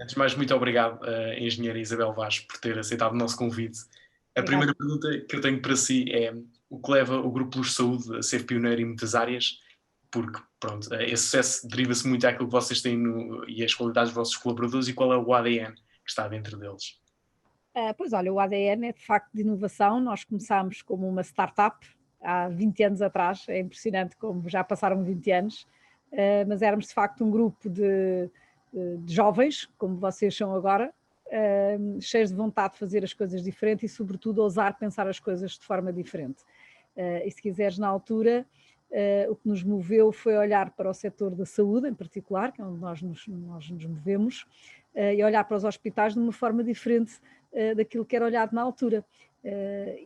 Antes de mais, muito obrigado, engenheira Isabel Vaz, por ter aceitado o nosso convite. A Obrigada. primeira pergunta que eu tenho para si é o que leva o Grupo Luz Saúde a ser pioneiro em muitas áreas, porque, pronto, esse sucesso deriva-se muito daquilo que vocês têm e as qualidades dos vossos colaboradores e qual é o ADN que está dentro deles. Pois olha, o ADN é de facto de inovação. Nós começámos como uma startup há 20 anos atrás, é impressionante como já passaram 20 anos, mas éramos de facto um grupo de jovens, como vocês são agora, cheios de vontade de fazer as coisas diferentes e sobretudo ousar pensar as coisas de forma diferente. E se quiseres, na altura, o que nos moveu foi olhar para o setor da saúde em particular, que é onde nós nos movemos, e olhar para os hospitais de uma forma diferente daquilo que era olhado na altura.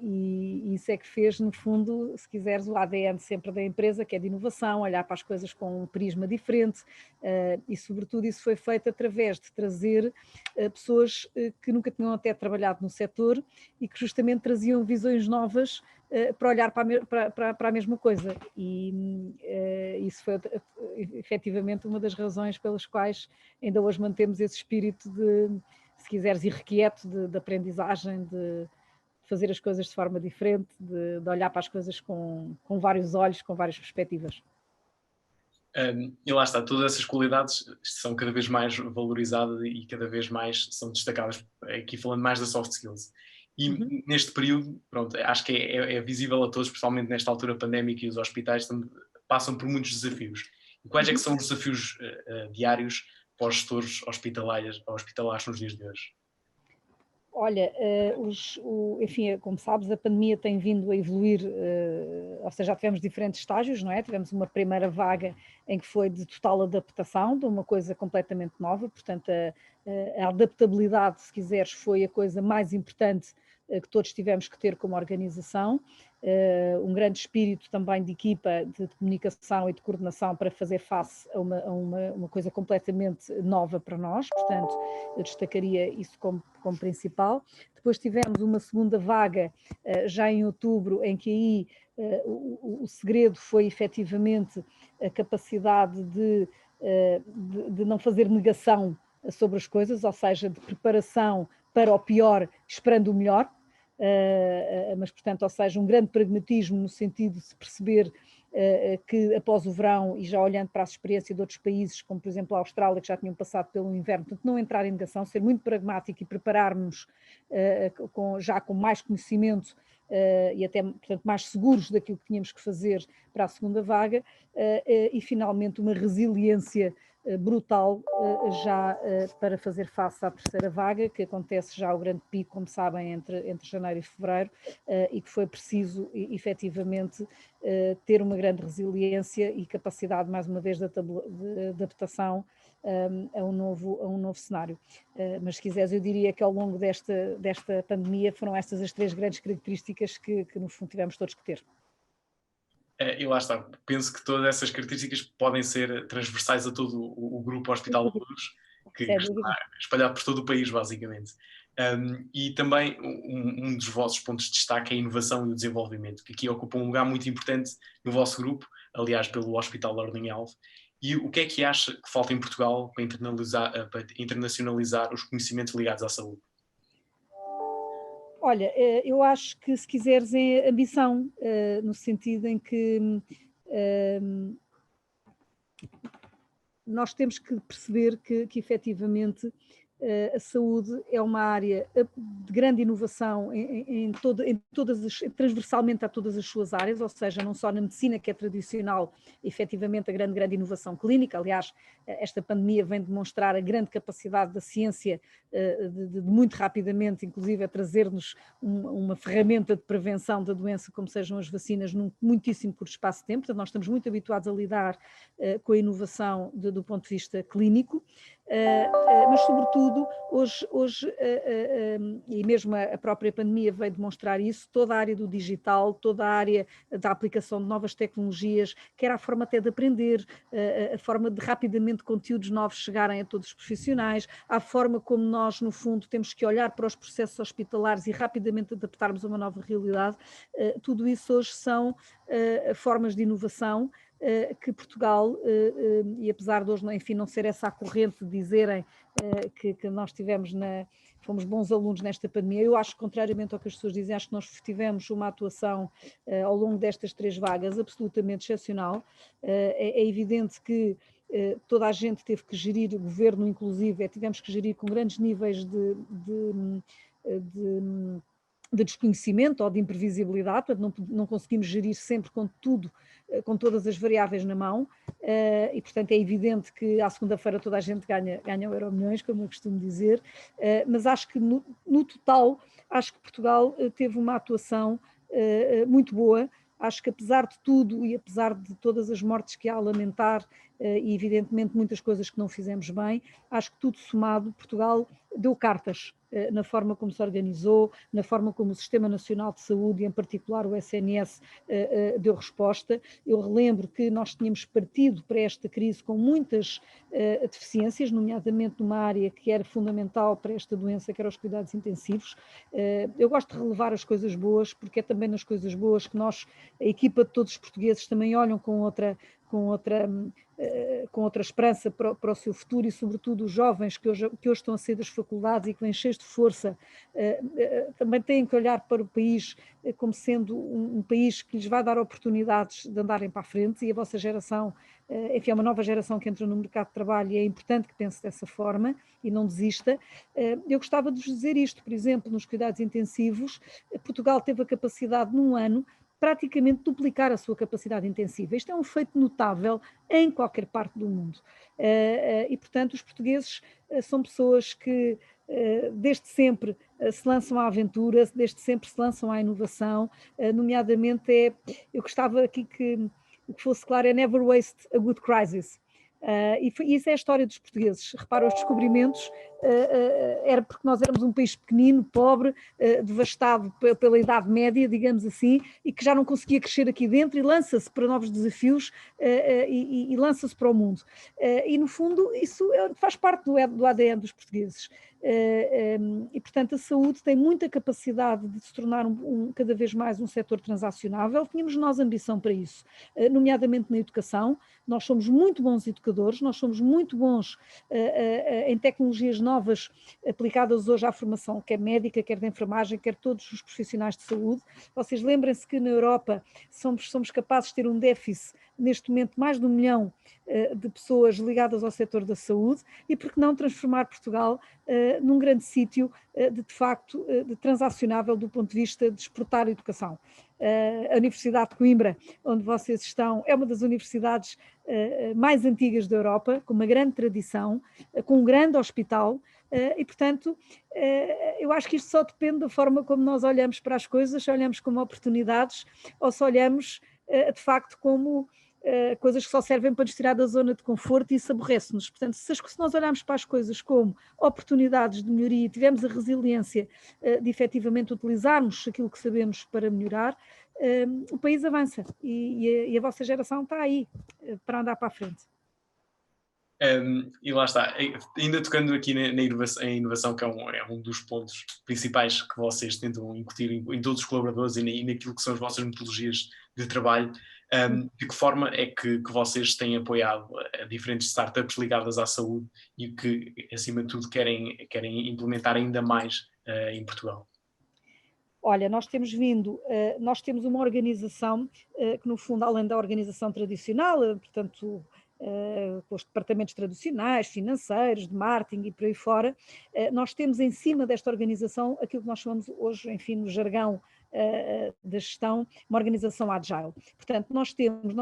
E isso é que fez, no fundo, se quiseres, o ADN sempre da empresa, que é de inovação, olhar para as coisas com um prisma diferente, e sobretudo isso foi feito através de trazer pessoas que nunca tinham até trabalhado no setor e que justamente traziam visões novas para olhar para a mesma coisa. E isso foi efetivamente uma das razões pelas quais ainda hoje mantemos esse espírito de, se quiseres, irrequieto de aprendizagem, de fazer as coisas de forma diferente, de olhar para as coisas com vários olhos, com várias perspectivas. E lá está, todas essas qualidades são cada vez mais valorizadas e cada vez mais são destacadas, aqui falando mais da soft skills. Uhum. E neste período, pronto, acho que é visível a todos, principalmente nesta altura pandémica, e os hospitais passam por muitos desafios. E quais é que Uhum. são os desafios diários para os gestores hospitalares nos dias de hoje? Olha, enfim, como sabes, a pandemia tem vindo a evoluir, ou seja, já tivemos diferentes estágios, não é? Tivemos uma primeira vaga em que foi de total adaptação, de uma coisa completamente nova, portanto, a adaptabilidade, se quiseres, foi a coisa mais importante que todos tivemos que ter como organização. Um grande espírito também de equipa, de comunicação e de coordenação para fazer face a uma coisa completamente nova para nós, portanto, eu destacaria isso como principal. Depois tivemos uma segunda vaga, já em outubro, em que aí o segredo foi efetivamente a capacidade de não fazer negação sobre as coisas, ou seja, de preparação para o pior, esperando o melhor. Mas, portanto, ou seja, um grande pragmatismo no sentido de se perceber que após o verão, e já olhando para a experiência de outros países, como por exemplo a Austrália, que já tinham passado pelo inverno, portanto, não entrar em negação, ser muito pragmático e prepararmos já com mais conhecimento e até, portanto, mais seguros daquilo que tínhamos que fazer para a segunda vaga, e finalmente uma resiliência brutal já para fazer face à terceira vaga, que acontece já o grande pico, como sabem, entre janeiro e fevereiro, e que foi preciso efetivamente ter uma grande resiliência e capacidade, mais uma vez, de adaptação a um novo cenário. Mas se quiseres, eu diria que ao longo desta pandemia foram estas as três grandes características que no fundo tivemos todos que ter. E lá está, penso que todas essas características podem ser transversais a todo o grupo Sem Hospital da dúvida, Luz, que sem dúvida. está espalhado por todo o país, basicamente. E também um dos vossos pontos de destaque é a inovação e o desenvolvimento, que aqui ocupa um lugar muito importante no vosso grupo, aliás, pelo Hospital Learning Health. E o que é que acha que falta em Portugal para internacionalizar os conhecimentos ligados à saúde? Olha, eu acho que se quiseres é ambição, no sentido em que nós temos que perceber que efetivamente a saúde é uma área de grande inovação transversalmente a todas as suas áreas, ou seja, não só na medicina, que é tradicional, efetivamente a grande inovação clínica. Aliás, esta pandemia vem demonstrar a grande capacidade da ciência de muito rapidamente, inclusive, a trazer-nos uma ferramenta de prevenção da doença, como sejam as vacinas, num muitíssimo curto espaço de tempo. Portanto, nós estamos muito habituados a lidar com a inovação do ponto de vista clínico, mas sobretudo hoje e mesmo a própria pandemia veio demonstrar isso, toda a área do digital, toda a área da aplicação de novas tecnologias, que era a forma até de aprender, a forma de rapidamente conteúdos novos chegarem a todos os profissionais, a forma como nós, no fundo, temos que olhar para os processos hospitalares e rapidamente adaptarmos a uma nova realidade. Tudo isso hoje são formas de inovação que Portugal, e apesar de hoje, enfim, não ser essa a corrente de dizerem que nós fomos bons alunos nesta pandemia, eu acho que, contrariamente ao que as pessoas dizem, acho que nós tivemos uma atuação ao longo destas 3 vagas absolutamente excepcional. É evidente que toda a gente teve que gerir, o governo inclusive, tivemos que gerir com grandes níveis de desconhecimento ou de imprevisibilidade, portanto não conseguimos gerir sempre com tudo, com todas as variáveis na mão, e portanto é evidente que à segunda-feira toda a gente ganha o Euromilhões, como eu costumo dizer, mas acho que no total, acho que Portugal teve uma atuação muito boa. Acho que apesar de tudo e apesar de todas as mortes que há a lamentar e evidentemente muitas coisas que não fizemos bem, acho que tudo somado, Portugal deu cartas na forma como se organizou, na forma como o Sistema Nacional de Saúde, e em particular o SNS, deu resposta. Eu relembro que nós tínhamos partido para esta crise com muitas deficiências, nomeadamente numa área que era fundamental para esta doença, que eram os cuidados intensivos. Eu gosto de relevar as coisas boas, porque é também nas coisas boas que nós, a equipa de todos os portugueses, também olham com outra esperança para o seu futuro, e sobretudo os jovens que hoje estão a sair das faculdades e que vêm cheios de força, também têm que olhar para o país como sendo um país que lhes vai dar oportunidades de andarem para a frente, e a vossa geração, enfim, é uma nova geração que entra no mercado de trabalho e é importante que pense dessa forma e não desista. Eu gostava de vos dizer isto, por exemplo, nos cuidados intensivos, Portugal teve a capacidade num ano praticamente duplicar a sua capacidade intensiva. Isto é um feito notável em qualquer parte do mundo. E, portanto, os portugueses são pessoas que desde sempre se lançam à aventura, desde sempre se lançam à inovação, nomeadamente eu gostava aqui que fosse claro, é never waste a good crisis. E isso é a história dos portugueses. Repara, os descobrimentos era porque nós éramos um país pequenino, pobre, devastado pela Idade Média, digamos assim, e que já não conseguia crescer aqui dentro, e lança-se para novos desafios e lança-se para o mundo. E, no fundo, isso faz parte do ADN dos portugueses. E, portanto, a saúde tem muita capacidade de se tornar cada vez mais um setor transacionável. Tínhamos nós ambição para isso, nomeadamente na educação. Nós somos muito bons educadores, nós somos muito bons em tecnologias novas aplicadas hoje à formação, quer médica, quer de enfermagem, quer todos os profissionais de saúde. Vocês lembrem-se que na Europa somos capazes de ter um déficit, neste momento, mais de 1 milhão de pessoas ligadas ao setor da saúde, e por que não transformar Portugal num grande sítio de facto de transacionável do ponto de vista de exportar a educação. A Universidade de Coimbra, onde vocês estão, é uma das universidades mais antigas da Europa, com uma grande tradição, com um grande hospital, e portanto eu acho que isto só depende da forma como nós olhamos para as coisas, se olhamos como oportunidades ou se olhamos de facto como coisas que só servem para nos tirar da zona de conforto, e isso aborrece-nos. Portanto, se nós olharmos para as coisas como oportunidades de melhoria e tivermos a resiliência de efetivamente utilizarmos aquilo que sabemos para melhorar, o país avança, e a vossa geração está aí para andar para a frente. E lá está, ainda tocando aqui na inovação, que é um dos pontos principais que vocês tentam incutir em todos os colaboradores e naquilo que são as vossas metodologias de trabalho. De que forma é que vocês têm apoiado diferentes startups ligadas à saúde e que, acima de tudo, querem implementar ainda mais em Portugal? Olha, nós temos uma organização que, no fundo, além da organização tradicional, portanto, com os departamentos tradicionais, financeiros, de marketing e por aí fora, nós temos em cima desta organização aquilo que nós chamamos hoje, enfim, no jargão da gestão, uma organização agile. Portanto, nós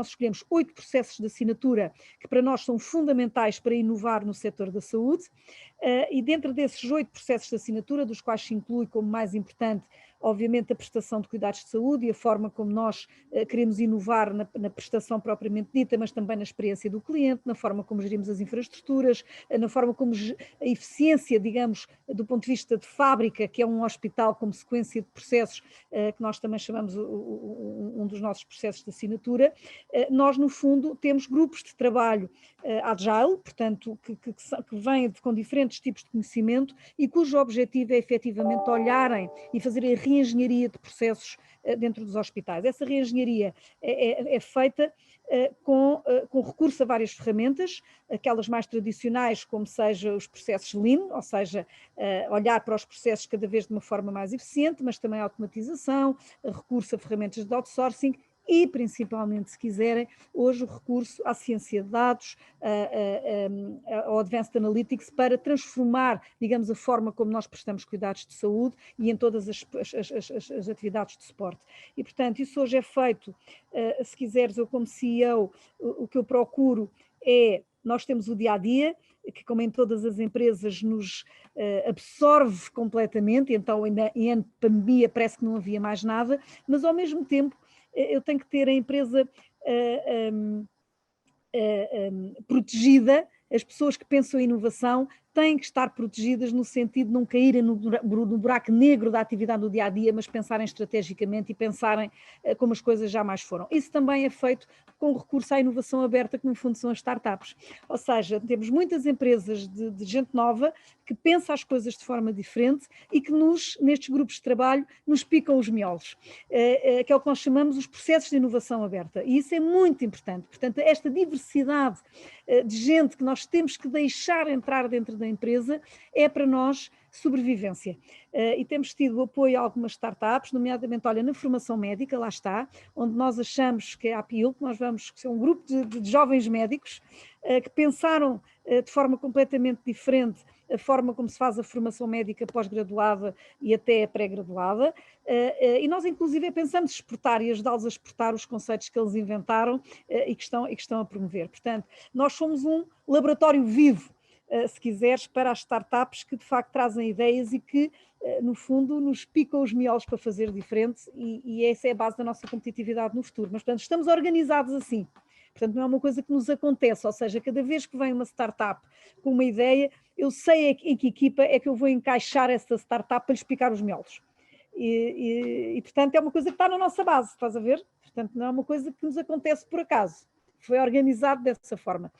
escolhemos 8 processos de assinatura que para nós são fundamentais para inovar no setor da saúde, e dentro desses 8 processos de assinatura, dos quais se inclui como mais importante, obviamente, a prestação de cuidados de saúde e a forma como nós queremos inovar na prestação propriamente dita, mas também na experiência do cliente, na forma como gerimos as infraestruturas, na forma como a eficiência, digamos, do ponto de vista de fábrica, que é um hospital como sequência de processos, que nós também chamamos um dos nossos processos de assinatura. Nós, no fundo, temos grupos de trabalho agile, portanto, que vêm com diferentes outros tipos de conhecimento e cujo objetivo é efetivamente olharem e fazerem reengenharia de processos dentro dos hospitais. Essa reengenharia é feita com recurso a várias ferramentas, aquelas mais tradicionais, como seja os processos Lean, ou seja, olhar para os processos cada vez de uma forma mais eficiente, mas também a automatização, recurso a ferramentas de outsourcing e, principalmente, se quiserem, hoje o recurso à ciência de dados, ao Advanced Analytics, para transformar, digamos, a forma como nós prestamos cuidados de saúde e em todas as atividades de suporte. E, portanto, isso hoje é feito, se quiseres, eu como CEO, o que eu procuro é, nós temos o dia-a-dia, que como em todas as empresas nos absorve completamente, então em ano de pandemia parece que não havia mais nada, mas ao mesmo tempo eu tenho que ter a empresa protegida, as pessoas que pensam em inovação têm que estar protegidas no sentido de não caírem no buraco negro da atividade do dia-a-dia, mas pensarem estrategicamente e pensarem como as coisas jamais foram. Isso também é feito com recurso à inovação aberta, que no fundo são as startups. Ou seja, temos muitas empresas de gente nova que pensa as coisas de forma diferente e que nestes grupos de trabalho nos picam os miolos, que é o que nós chamamos os processos de inovação aberta. E isso é muito importante. Portanto, esta diversidade de gente que nós temos que deixar entrar dentro da empresa é para nós sobrevivência. E temos tido apoio a algumas startups, nomeadamente, olha, na formação médica, lá está, onde nós achamos que é a APIL, que nós vamos ser um grupo de jovens médicos que pensaram de forma completamente diferente a forma como se faz a formação médica pós-graduada e até pré-graduada, e nós inclusive pensamos exportar e ajudá-los a exportar os conceitos que eles inventaram e que estão a promover. Portanto, nós somos um laboratório vivo, se quiseres, para as startups que de facto trazem ideias e que, no fundo, nos picam os miolos para fazer diferente, e essa é a base da nossa competitividade no futuro. Mas, portanto, estamos organizados assim. Portanto, não é uma coisa que nos acontece, ou seja, cada vez que vem uma startup com uma ideia, eu sei em que equipa é que eu vou encaixar essa startup para lhes picar os miolos. Portanto, é uma coisa que está na nossa base, estás a ver? Portanto, não é uma coisa que nos acontece por acaso. Foi organizado dessa forma.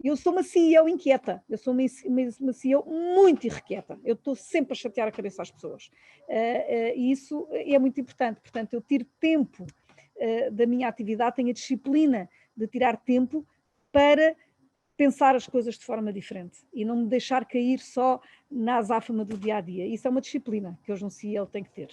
Eu sou uma CEO inquieta, eu sou uma CEO muito irrequieta, eu estou sempre a chatear a cabeça às pessoas. E isso é muito importante. Portanto, eu tiro tempo da minha atividade, tenho a disciplina de tirar tempo para pensar as coisas de forma diferente e não me deixar cair só na azáfama do dia-a-dia. Isso é uma disciplina que hoje um CEO tem que ter.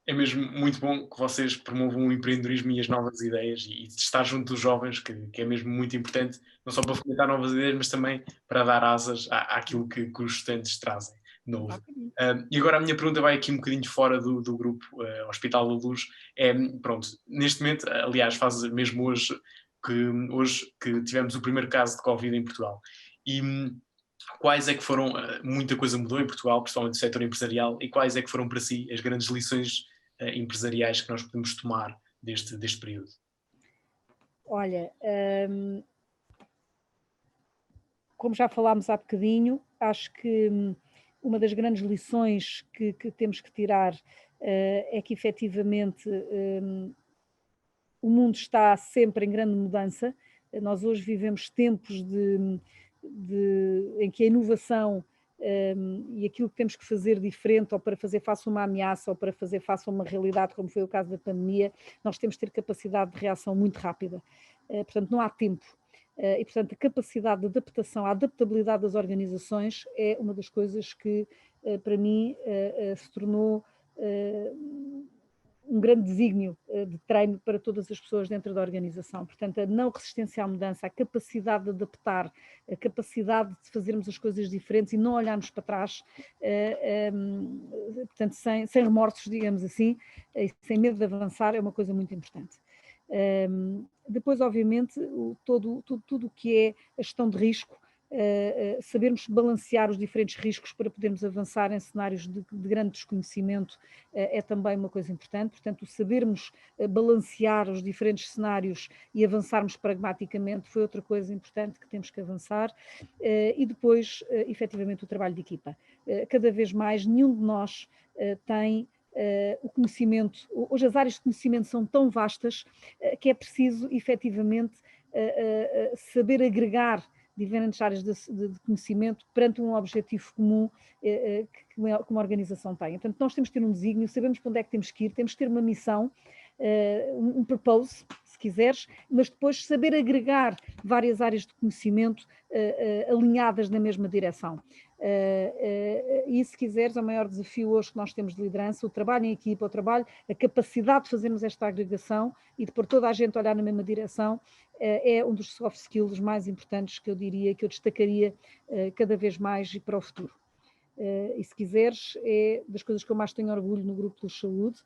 É mesmo muito bom que vocês promovam o empreendedorismo e as novas ideias e estar junto dos jovens, que é mesmo muito importante, não só para fomentar novas ideias, mas também para dar asas àquilo que os estudantes trazem novo. E agora a minha pergunta vai aqui um bocadinho fora do grupo Hospital da Luz. Pronto, neste momento, aliás, faz mesmo hoje que tivemos o primeiro caso de Covid em Portugal. E quais é que foram, muita coisa mudou em Portugal, principalmente no setor empresarial, e quais é que foram para si as grandes lições empresariais que nós podemos tomar deste período? Olha, como já falámos há bocadinho, acho que uma das grandes lições que temos que tirar é que efetivamente o mundo está sempre em grande mudança. Nós hoje vivemos tempos em que a inovação e aquilo que temos que fazer diferente, ou para fazer face a uma ameaça, ou para fazer face a uma realidade, como foi o caso da pandemia, nós temos que ter capacidade de reação muito rápida. Portanto, não há tempo. E, portanto, a capacidade de adaptação, a adaptabilidade das organizações é uma das coisas que, para mim, se tornou um grande desígnio de treino para todas as pessoas dentro da organização. Portanto, a não resistência à mudança, a capacidade de adaptar, a capacidade de fazermos as coisas diferentes e não olharmos para trás, portanto, sem remorsos, digamos assim, e sem medo de avançar, é uma coisa muito importante. Depois, obviamente, tudo o que é a gestão de risco, sabermos balancear os diferentes riscos para podermos avançar em cenários de grande desconhecimento é também uma coisa importante. Portanto, o sabermos balancear os diferentes cenários e avançarmos pragmaticamente foi outra coisa importante que temos que avançar. E depois, efetivamente, o trabalho de equipa. Cada vez mais, nenhum de nós tem o conhecimento. Hoje as áreas de conhecimento são tão vastas que é preciso, efetivamente, saber agregar diferentes áreas de conhecimento perante um objetivo comum que uma organização tem. Portanto, nós temos que ter um desígnio, sabemos para onde é que temos que ir, temos que ter uma missão, um purpose, se quiseres, mas depois saber agregar várias áreas de conhecimento alinhadas na mesma direção. E se quiseres, é o maior desafio hoje que nós temos de liderança, o trabalho em equipa, o trabalho, a capacidade de fazermos esta agregação e de pôr toda a gente a olhar na mesma direção, é um dos soft skills mais importantes que eu diria, que eu destacaria cada vez mais e para o futuro. E se quiseres, é das coisas que eu mais tenho orgulho no Grupo Luz Saúde,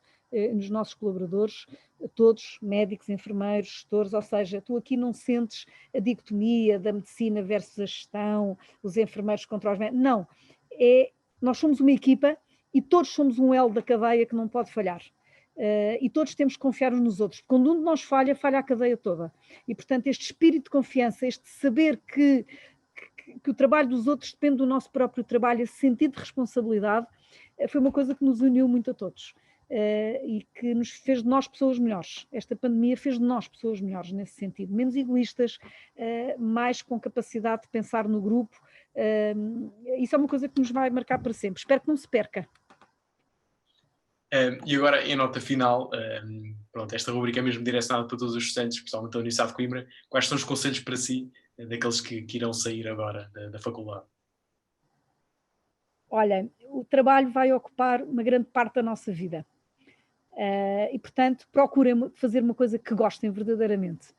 nos nossos colaboradores, todos médicos, enfermeiros, gestores, ou seja, tu aqui não sentes a dicotomia da medicina versus a gestão, os enfermeiros contra os médicos, não, nós somos uma equipa e todos somos um elo da cadeia que não pode falhar. E todos temos que confiar uns nos outros. Quando um de nós falha, falha a cadeia toda. E, portanto, este espírito de confiança, este saber que o trabalho dos outros depende do nosso próprio trabalho, esse sentido de responsabilidade, foi uma coisa que nos uniu muito a todos e que nos fez de nós pessoas melhores. Esta pandemia fez de nós pessoas melhores nesse sentido, menos egoístas, mais com capacidade de pensar no grupo. Isso é uma coisa que nos vai marcar para sempre. Espero que não se perca. E agora, em nota final, pronto, esta rubrica é mesmo direcionada para todos os estudantes, especialmente da Universidade de Coimbra. Quais são os conselhos para si, daqueles que irão sair agora da faculdade? Olha, o trabalho vai ocupar uma grande parte da nossa vida. E, portanto, procurem fazer uma coisa que gostem verdadeiramente.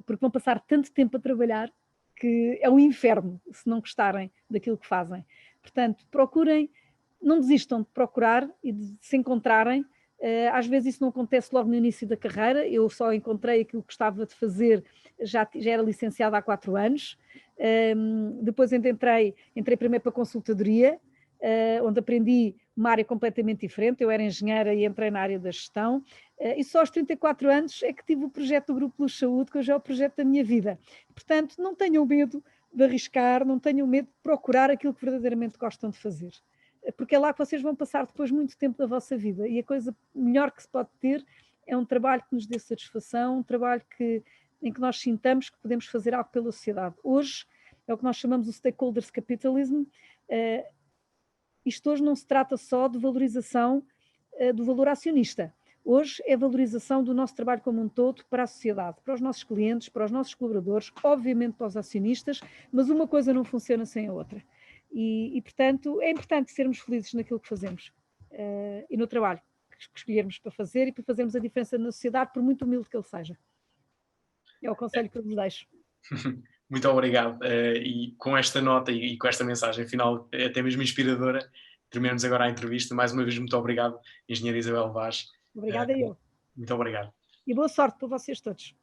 Porque vão passar tanto tempo a trabalhar que é um inferno se não gostarem daquilo que fazem. Portanto, procurem, não desistam de procurar e de se encontrarem. Às vezes isso não acontece logo no início da carreira. Eu só encontrei aquilo que gostava de fazer, já era licenciada há 4 anos. Depois entrei primeiro para a consultadoria, onde aprendi uma área completamente diferente. Eu era engenheira e entrei na área da gestão. E só aos 34 anos é que tive o projeto do Grupo Luz Saúde, que hoje é o projeto da minha vida. Portanto, não tenham medo de arriscar, não tenham medo de procurar aquilo que verdadeiramente gostam de fazer. Porque é lá que vocês vão passar depois muito tempo da vossa vida. E a coisa melhor que se pode ter é um trabalho que nos dê satisfação, um trabalho em que nós sintamos que podemos fazer algo pela sociedade. Hoje é o que nós chamamos o stakeholders capitalism. Isto hoje não se trata só de valorização do valor acionista. Hoje é a valorização do nosso trabalho como um todo para a sociedade, para os nossos clientes, para os nossos colaboradores, obviamente para os acionistas, mas uma coisa não funciona sem a outra. E portanto, é importante sermos felizes naquilo que fazemos e no trabalho que escolhermos para fazer e para fazermos a diferença na sociedade, por muito humilde que ele seja. É o conselho que eu vos deixo. Muito obrigado. E com esta nota e com esta mensagem final, até mesmo inspiradora, terminamos agora a entrevista. Mais uma vez, muito obrigado, Engenheira Isabel Vaz. Obrigada eu. Muito obrigado. E boa sorte para vocês todos.